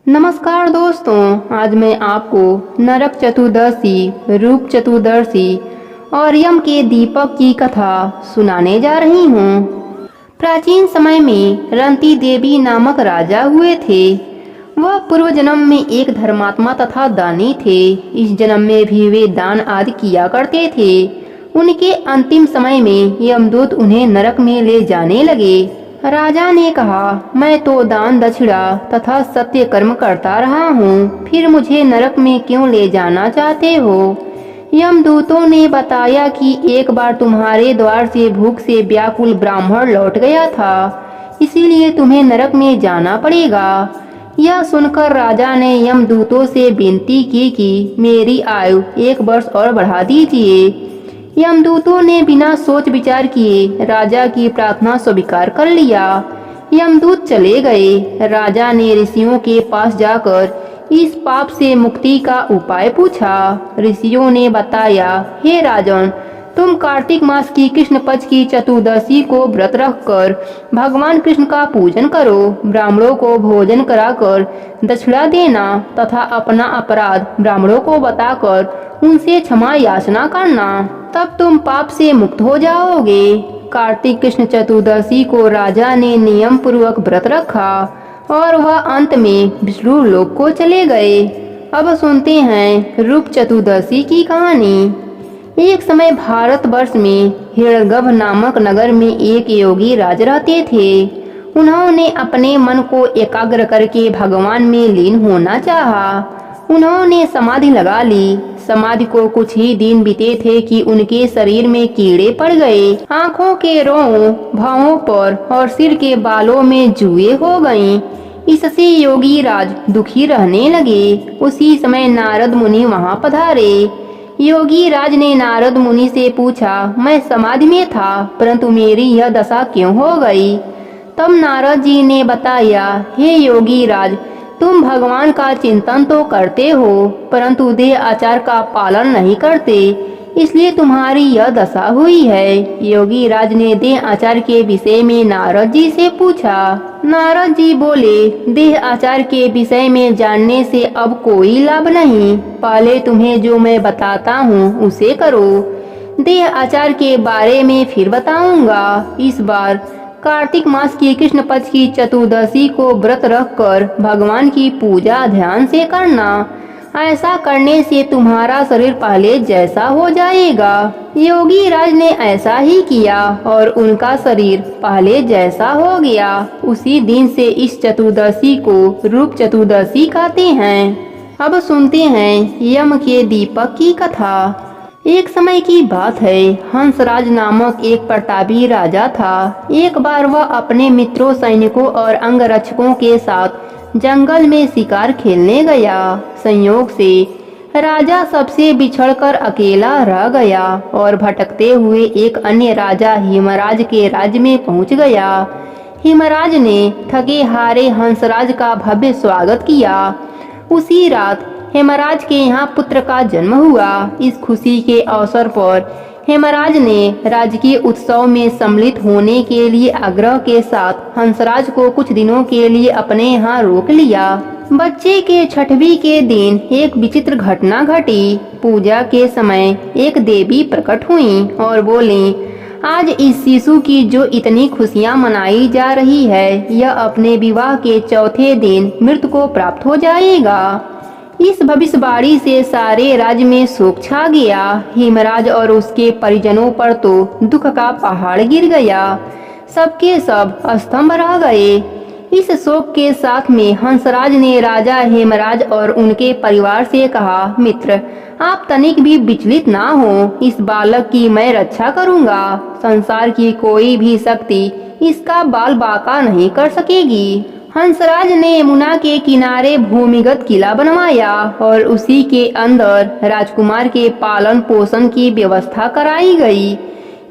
नमस्कार दोस्तों, आज मैं आपको नरक चतुर्दशी, रूप चतुर्दशी और यम के दीपक की कथा सुनाने जा रही हूँ। प्राचीन समय में रंती देवी नामक राजा हुए थे। वह पूर्व जन्म में एक धर्मात्मा तथा दानी थे। इस जन्म में भी वे दान आदि किया करते थे। उनके अंतिम समय में यमदूत उन्हें नरक में ले जाने लगे। राजा ने कहा, मैं तो दान दक्षिणा तथा सत्य कर्म करता रहा हूँ, फिर मुझे नरक में क्यों ले जाना चाहते हो? यमदूतों ने बताया कि एक बार तुम्हारे द्वार से भूख से व्याकुल ब्राह्मण लौट गया था, इसीलिए तुम्हें नरक में जाना पड़ेगा। यह सुनकर राजा ने यमदूतों से विनती की कि मेरी आयु 1 वर्ष और बढ़ा दीजिए। यमदूतों ने बिना सोच विचार किए राजा की प्रार्थना स्वीकार कर लिया। यमदूत चले गए। राजा ने ऋषियों के पास जाकर इस पाप से मुक्ति का उपाय पूछा। ऋषियों ने बताया, हे राजन, तुम कार्तिक मास की कृष्ण पक्ष की चतुर्दशी को व्रत रखकर भगवान कृष्ण का पूजन करो, ब्राह्मणों को भोजन कराकर दक्षिणा देना तथा अपना अपराध ब्राह्मणों को बताकर उनसे क्षमा याचना करना, तब तुम पाप से मुक्त हो जाओगे। कार्तिक कृष्ण चतुर्दशी को राजा ने नियम पूर्वक व्रत रखा और वह अंत में विष्णु लोक को चले गए। अब सुनते हैं रूप चतुर्दशी की कहानी। एक समय भारतवर्ष में हिरण्यगर्भ नामक नगर में एक योगी राज रहते थे। उन्होंने अपने मन को एकाग्र करके भगवान में लीन होना चाहा। उन्होंने समाधि लगा ली। समाधि को कुछ ही दिन बीते थे कि उनके शरीर में कीड़े पड़ गए। आँखों के रोंों, भौहों पर और सिर के बालों में जुएं हो गईं। इससे योगी राज दुखी रहने लगे। उसी समय नारद मुनि वहां पधारे। योगी राज ने नारद मुनि से पूछा, मैं समाधि में था, परंतु मेरी यह दशा क्यों हो गई? तब नारद जी ने बताया, हे योगी राज, तुम भगवान का चिंतन तो करते हो, परंतु देह आचार का पालन नहीं करते, इसलिए तुम्हारी यह दशा हुई है। योगी राज ने देह आचार के विषय में नारद जी से पूछा। नारद जी बोले, देह आचार के विषय में जानने से अब कोई लाभ नहीं। पहले तुम्हें जो मैं बताता हूँ उसे करो। देह आचार के बारे में फिर बताऊंगा। इस बार कार्तिक मास की कृष्ण पक्ष की चतुर्दशी को व्रत रखकर भगवान की पूजा ध्यान से करना। ऐसा करने से तुम्हारा शरीर पहले जैसा हो जाएगा। योगी राज ने ऐसा ही किया और उनका शरीर पहले जैसा हो गया। उसी दिन से इस चतुर्दशी को रूप चतुर्दशी कहते हैं। अब सुनते हैं यम के दीपक की कथा। एक समय की बात है, हंसराज नामक एक प्रतापी राजा था। एक बार वह अपने मित्रों, सैनिकों और अंगरक्षकों के साथ जंगल में शिकार खेलने गया। संयोग से राजा सबसे बिछड़कर अकेला रह गया और भटकते हुए एक अन्य राजा हिमराज के राज्य में पहुंच गया। हिमराज ने थके हारे हंसराज का भव्य स्वागत किया। उसी रात हेमराज के यहाँ पुत्र का जन्म हुआ। इस खुशी के अवसर पर हेमराज ने राजकीय उत्सव में सम्मिलित होने के लिए आग्रह के साथ हंसराज को कुछ दिनों के लिए अपने यहाँ रोक लिया। बच्चे के छठवीं के दिन एक विचित्र घटना घटी। पूजा के समय एक देवी प्रकट हुई और बोली, आज इस शिशु की जो इतनी खुशियाँ मनाई जा रही है, यह अपने विवाह के चौथे दिन मृत्यु को प्राप्त हो जाएगा। इस भविष्यवाणी से सारे राज्य में शोक छा गया। हिमराज और उसके परिजनों पर तो दुख का पहाड़ गिर गया। सबके सब स्तंभ रह गए। इस शोक के साथ में हंसराज ने राजा हेमराज और उनके परिवार से कहा, मित्र, आप तनिक भी विचलित ना हो। इस बालक की मैं रक्षा करूंगा। संसार की कोई भी शक्ति इसका बाल बाका नहीं कर सकेगी। हंसराज ने यमुना के किनारे भूमिगत किला बनवाया और उसी के अंदर राजकुमार के पालन पोषण की व्यवस्था कराई गई।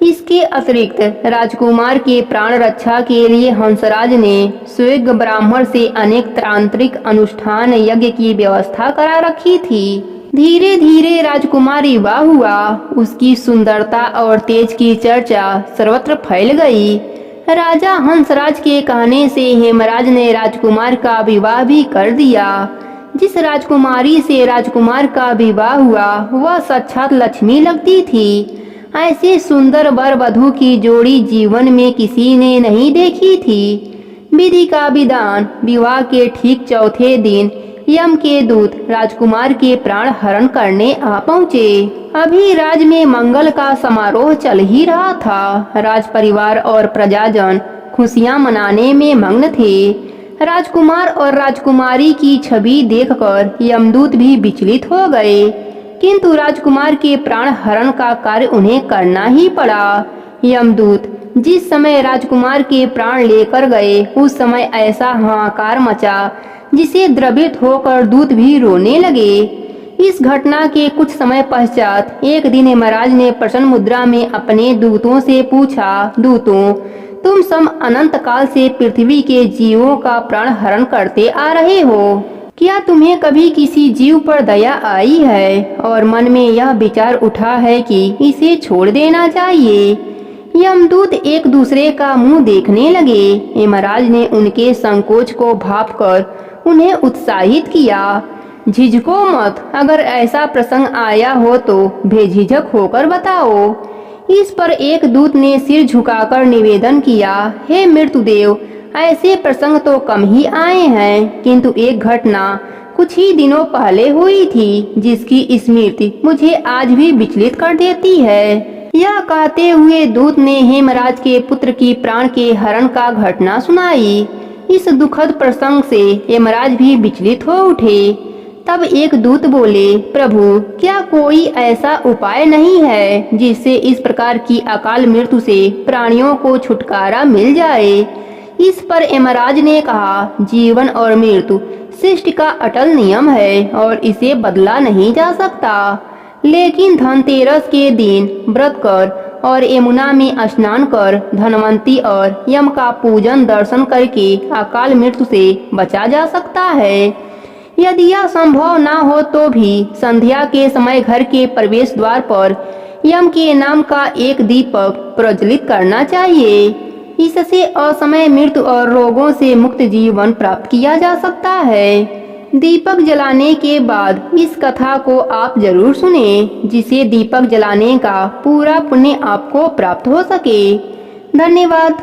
इसके अतिरिक्त राजकुमार के प्राण रक्षा के लिए हंसराज ने स्वर्ग ब्राह्मण से अनेक तांत्रिक अनुष्ठान यज्ञ की व्यवस्था करा रखी थी। धीरे धीरे राजकुमार युवा हुआ। उसकी सुंदरता और तेज की चर्चा सर्वत्र फैल गई। राजा हंसराज के कहने से हेमराज ने राजकुमार का विवाह भी कर दिया। जिस राजकुमारी से राजकुमार का विवाह हुआ वह साक्षात लक्ष्मी लगती थी। ऐसे सुंदर वर वधू की जोड़ी जीवन में किसी ने नहीं देखी थी। विधि का विधान, विवाह के ठीक चौथे दिन यम के दूत राजकुमार के प्राण हरण करने आ पहुँचे। अभी राज में मंगल का समारोह चल ही रहा था। राज परिवार और प्रजाजन खुशियां मनाने में मग्न थे। राजकुमार और राजकुमारी की छवि देखकर यमदूत भी विचलित हो गए, किंतु राजकुमार के प्राण हरण का कार्य उन्हें करना ही पड़ा। यमदूत जिस समय राजकुमार के प्राण लेकर गए उस समय ऐसा हाहाकार मचा जिसे द्रवित होकर दूत भी रोने लगे। इस घटना के कुछ समय पश्चात एक दिन यमराज ने प्रसन्न मुद्रा में अपने दूतों से पूछा, दूतों, तुम सब अनंत काल से पृथ्वी के जीवों का प्राण हरण करते आ रहे हो। क्या तुम्हें कभी किसी जीव पर दया आई है और मन में यह विचार उठा है कि इसे छोड़ देना चाहिए? यमदूत एक दूसरे का मुंह देखने लगे। यमराज ने उनके संकोच को भांपकर उन्हें उत्साहित किया। झिझको मत, अगर ऐसा प्रसंग आया हो तो बेझिझक होकर बताओ। इस पर एक दूत ने सिर झुकाकर निवेदन किया, हे मृत्युदेव, ऐसे प्रसंग तो कम ही आए हैं, किंतु एक घटना कुछ ही दिनों पहले हुई थी जिसकी स्मृति मुझे आज भी विचलित कर देती है। यह कहते हुए दूत ने हेमराज के पुत्र की प्राण के हरण का घटना सुनाई। इस दुखद प्रसंग से यमराज भी विचलित हो उठे। तब एक दूत बोले, प्रभु, क्या कोई ऐसा उपाय नहीं है जिससे इस प्रकार की अकाल मृत्यु से प्राणियों को छुटकारा मिल जाए? इस पर यमराज ने कहा, जीवन और मृत्यु सृष्टि का अटल नियम है और इसे बदला नहीं जा सकता। लेकिन धनतेरस के दिन व्रत कर और यमुना में स्नान कर धनवंती और यम का पूजन दर्शन करके अकाल मृत्यु से बचा जा सकता है। यदि यह संभव ना हो तो भी संध्या के समय घर के प्रवेश द्वार पर यम के नाम का एक दीपक प्रज्वलित करना चाहिए। इससे असमय मृत्यु और रोगों से मुक्त जीवन प्राप्त किया जा सकता है। दीपक जलाने के बाद इस कथा को आप जरूर सुने, जिसे दीपक जलाने का पूरा पुण्य आपको प्राप्त हो सके। धन्यवाद।